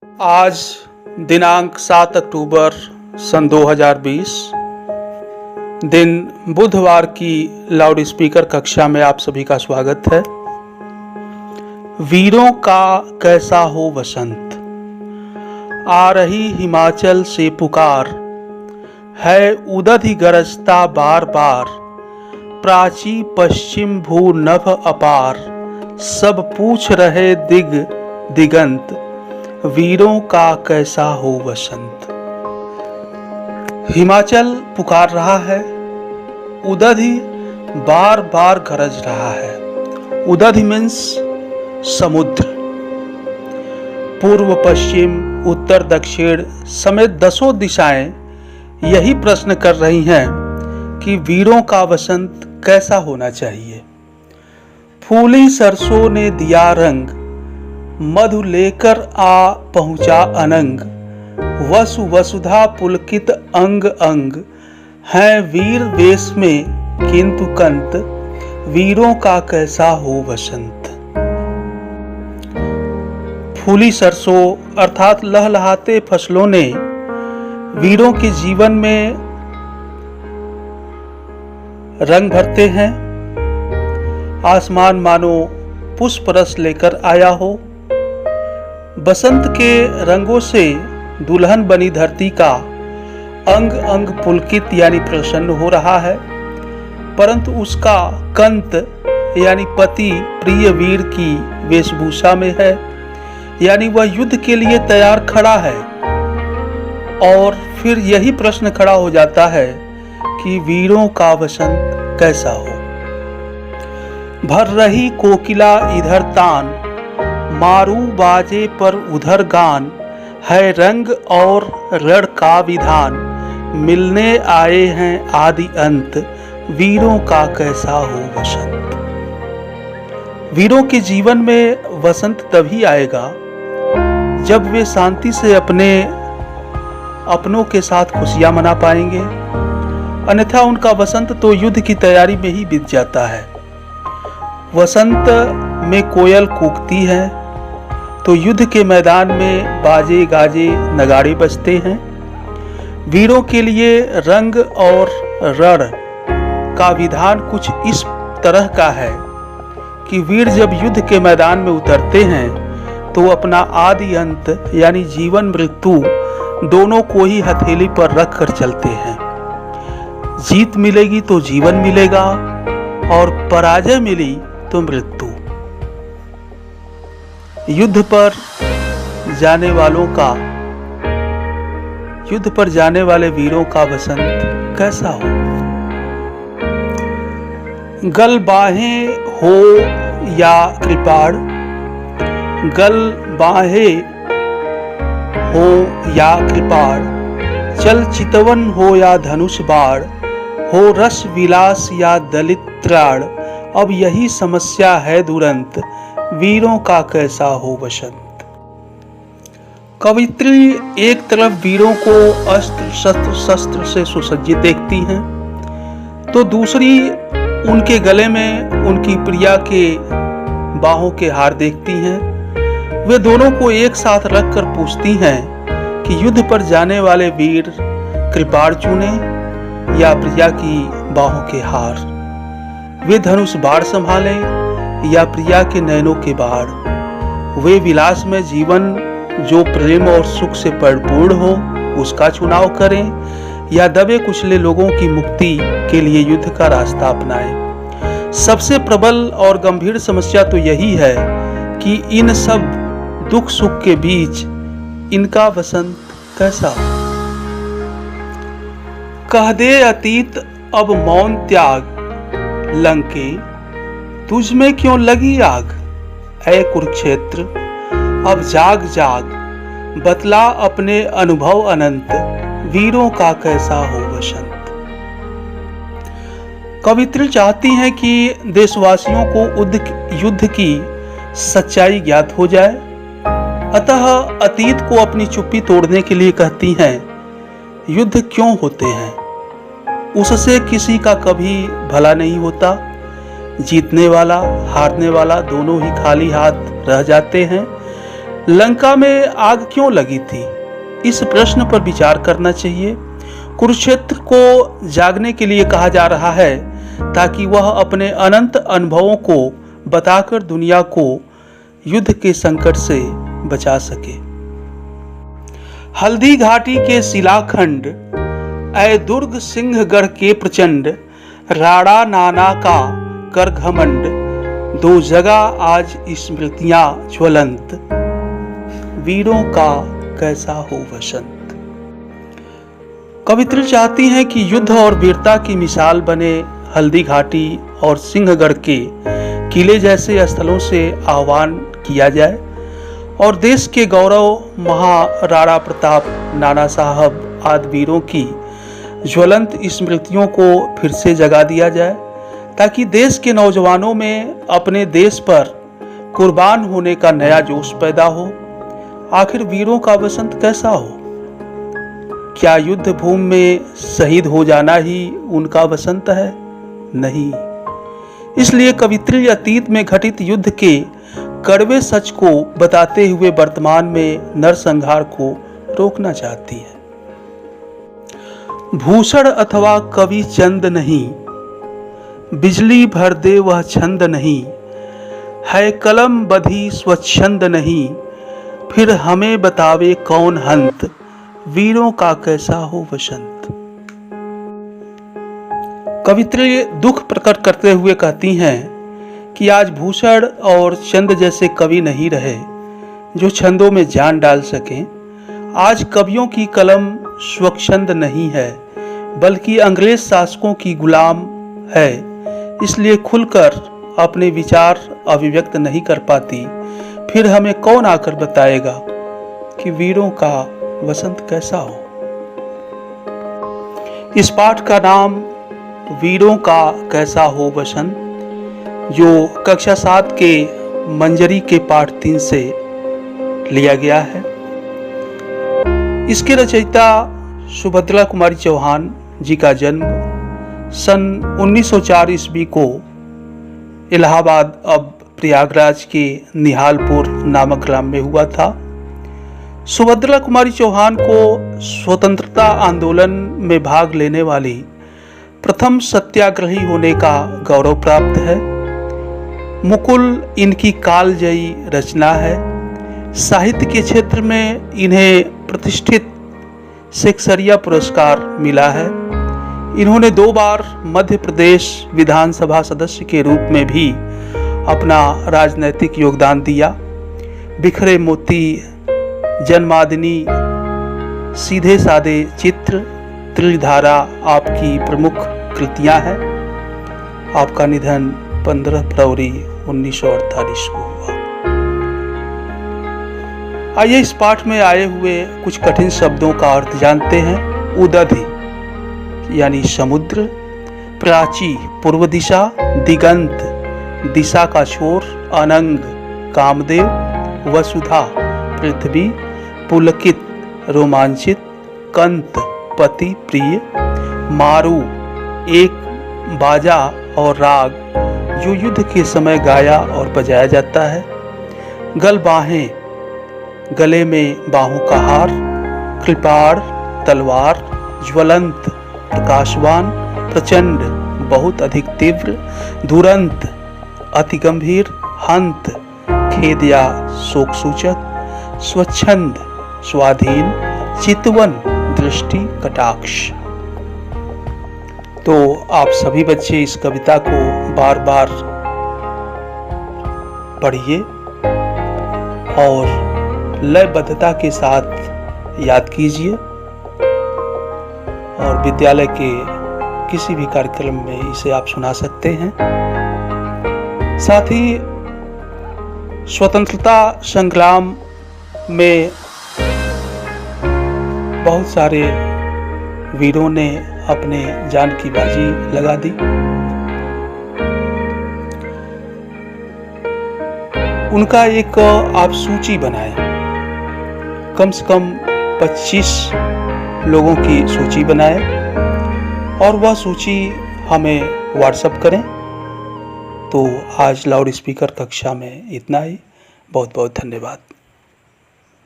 आज दिनांक 7 अक्टूबर सन 2020 दिन बुधवार की लाउड स्पीकर कक्षा में आप सभी का स्वागत है। वीरों का कैसा हो वसंत, आ रही हिमाचल से पुकार, है उदधि गरजता बार बार, प्राची पश्चिम भू नभ अपार, सब पूछ रहे दिग दिगंत, वीरों का कैसा हो वसंत। हिमाचल पुकार रहा है, उदधि बार बार गरज रहा है। उदधि मीन्स समुद्र। पूर्व पश्चिम उत्तर दक्षिण समेत 10 दिशाएं यही प्रश्न कर रही हैं कि वीरों का वसंत कैसा होना चाहिए। फूली सरसों ने दिया रंग, मधु लेकर आ पहुंचा अनंग, वसु वसुधा पुलकित अंग अंग, हैं वीर वेश में किंतु कंत, वीरों का कैसा हो वसंत। फूली सरसों अर्थात लहलहाते फसलों ने वीरों के जीवन में रंग भरते हैं। आसमान मानो पुष्प रस लेकर आया हो। बसंत के रंगों से दुल्हन बनी धरती का अंग अंग पुलकित यानी प्रसन्न हो रहा है, परंतु उसका कंत यानी पति प्रिय वीर की वेशभूषा में है, यानी वह युद्ध के लिए तैयार खड़ा है। और फिर यही प्रश्न खड़ा हो जाता है कि वीरों का वसंत कैसा हो। भर रही कोकिला इधर तान, मारू बाजे पर उधर गान, है रंग और रण का विधान, मिलने आए हैं आदि अंत, वीरों का कैसा हो वसंत। वीरों के जीवन में वसंत तभी आएगा जब वे शांति से अपनों के साथ खुशियां मना पाएंगे, अन्यथा उनका वसंत तो युद्ध की तैयारी में ही बीत जाता है। वसंत में कोयल कूकती है तो युद्ध के मैदान में बाजे गाजे नगाड़े बजते हैं। वीरों के लिए रंग और रण का विधान कुछ इस तरह का है कि वीर जब युद्ध के मैदान में उतरते हैं तो अपना आदि अंत यानी जीवन मृत्यु दोनों को ही हथेली पर रख कर चलते हैं। जीत मिलेगी तो जीवन मिलेगा और पराजय मिली तो मृत्यु। युद्ध पर जाने वाले वीरों का वसंत कैसा हो। गल बाहें हो या कृपाण, गल बाहें हो या कृपाण, चल चितवन हो या धनुष बाण, हो रस विलास या दलित त्राण, अब यही समस्या है दुरंत, वीरों का कैसा हो वसंत। कवित्री एक तरफ वीरों को अस्त्र शस्त्र से सुसज्जित देखती हैं, तो दूसरी उनके गले में उनकी प्रिया के बाहों के हार देखती हैं। वे दोनों को एक साथ रखकर पूछती हैं कि युद्ध पर जाने वाले वीर कृपाण चुने या प्रिया की बाहों के हार। वे धनुष बाण संभालें या प्रिया के नयनों के बाण। वे विलास में जीवन जो प्रेम और सुख से परिपूर्ण हो उसका चुनाव करें या दबे कुचले लोगों की मुक्ति के लिए युद्ध का रास्ता अपनाएं। सबसे प्रबल और गंभीर समस्या तो यही है कि इन सब दुख सुख के बीच इनका वसंत कैसा हो। कह दे अतीत अब मौन त्याग, लंके तुझ में क्यों लगी आग, ऐ कुरुक्षेत्र अब जाग जाग, बतला अपने अनुभव अनंत, वीरों का कैसा हो वसंत। कवित्री चाहती हैं कि देशवासियों को युद्ध की सच्चाई ज्ञात हो जाए, अतः अतीत को अपनी चुप्पी तोड़ने के लिए कहती हैं युद्ध क्यों होते हैं, उससे किसी का कभी भला नहीं होता। जीतने वाला हारने वाला दोनों ही खाली हाथ रह जाते हैं। लंका में आग क्यों लगी थी? इस प्रश्न पर विचार करना चाहिए। कुरुक्षेत्र को जागने के लिए कहा जा रहा है ताकि वह अपने अनंत अनुभवों को बताकर दुनिया को युद्ध के संकट से बचा सके। हल्दी घाटी के शिलाखंड, ऐ दुर्ग सिंहगढ़ के प्रचंड, राणा नाना का कर घमंड, दो जगह आज स्मृतियां ज्वलंत, वीरों का कैसा हो वसंत। कवित्री चाहती हैं कि युद्ध और वीरता की मिसाल बने हल्दी घाटी और सिंहगढ़ के किले जैसे स्थलों से आह्वान किया जाए और देश के गौरव महाराणा प्रताप, नाना साहब आदि वीरों की ज्वलंत स्मृतियों को फिर से जगा दिया जाए ताकि देश के नौजवानों में अपने देश पर कुर्बान होने का नया जोश पैदा हो। आखिर वीरों का वसंत कैसा हो? क्या युद्ध भूमि में शहीद हो जाना ही उनका वसंत है? नहीं। इसलिए कवित्री अतीत में घटित युद्ध के कड़वे सच को बताते हुए वर्तमान में नरसंहार को रोकना चाहती है। भूषण अथवा कवि चंद नहीं, बिजली भर दे वह छंद नहीं, है कलम बधी स्वच्छंद नहीं, फिर हमें बतावे कौन हंत, वीरों का कैसा हो वसंत। कवित्री दुख प्रकट करते हुए कहती हैं कि आज भूषण और चंद जैसे कवि नहीं रहे जो छंदों में जान डाल सकें। आज कवियों की कलम स्वच्छंद नहीं है बल्कि अंग्रेज शासकों की गुलाम है, इसलिए खुलकर अपने विचार अभिव्यक्त नहीं कर पाती। फिर हमें कौन आकर बताएगा कि वीरों का वसंत कैसा हो। इस पाठ का नाम वीरों का कैसा हो वसंत, जो कक्षा 7 के मंजरी के पाठ 3 से लिया गया है। इसके रचयिता सुभद्रा कुमारी चौहान जी का जन्म सन 1904 ईस्वी को इलाहाबाद अब प्रयागराज के निहालपुर नामक ग्राम में हुआ था। सुभद्रा कुमारी चौहान को स्वतंत्रता आंदोलन में भाग लेने वाली प्रथम सत्याग्रही होने का गौरव प्राप्त है। मुकुल इनकी कालजयी रचना है। साहित्य के क्षेत्र में इन्हें प्रतिष्ठित शेक्सपियर पुरस्कार मिला है। इन्होंने 2 बार मध्य प्रदेश विधानसभा सदस्य के रूप में भी अपना राजनैतिक योगदान दिया। बिखरे मोती, जन्मादिनी, सीधे सादे चित्र, त्रिधारा आपकी प्रमुख कृतियां हैं। आपका निधन 15 फरवरी 1948 को हुआ। आइए इस पाठ में आए हुए कुछ कठिन शब्दों का अर्थ जानते हैं। उदधि यानी समुद्र, प्राची पूर्व दिशा, दिगंत दिशा का छोर, अनंग कामदेव, वसुधा पृथ्वी, पुलकित रोमांचित, कंत पति प्रिय, मारू एक बाजा और राग जो युद्ध के समय गाया और बजाया जाता है। गल बाहें गले में बाहों का हार, कृपाण तलवार, ज्वलंत प्रकाशवान, प्रचंड बहुत अधिक तीव्र, दुरंत अति गंभीर, हंत खेद या शोक सूचक, स्वच्छंद स्वाधीन, चितवन दृष्टि कटाक्ष। तो आप सभी बच्चे इस कविता को बार बार पढ़िए और लयबद्धता के साथ याद कीजिए और विद्यालय के किसी भी कार्यक्रम में इसे आप सुना सकते हैं। साथ ही स्वतंत्रता संग्राम में बहुत सारे वीरों ने अपने जान की बाजी लगा दी। उनका एक आप सूची बनाएं, कम से कम 25 लोगों की सूची बनाएं और वह सूची हमें व्हाट्सएप करें। तो आज लाउड स्पीकर कक्षा में इतना ही। बहुत बहुत धन्यवाद।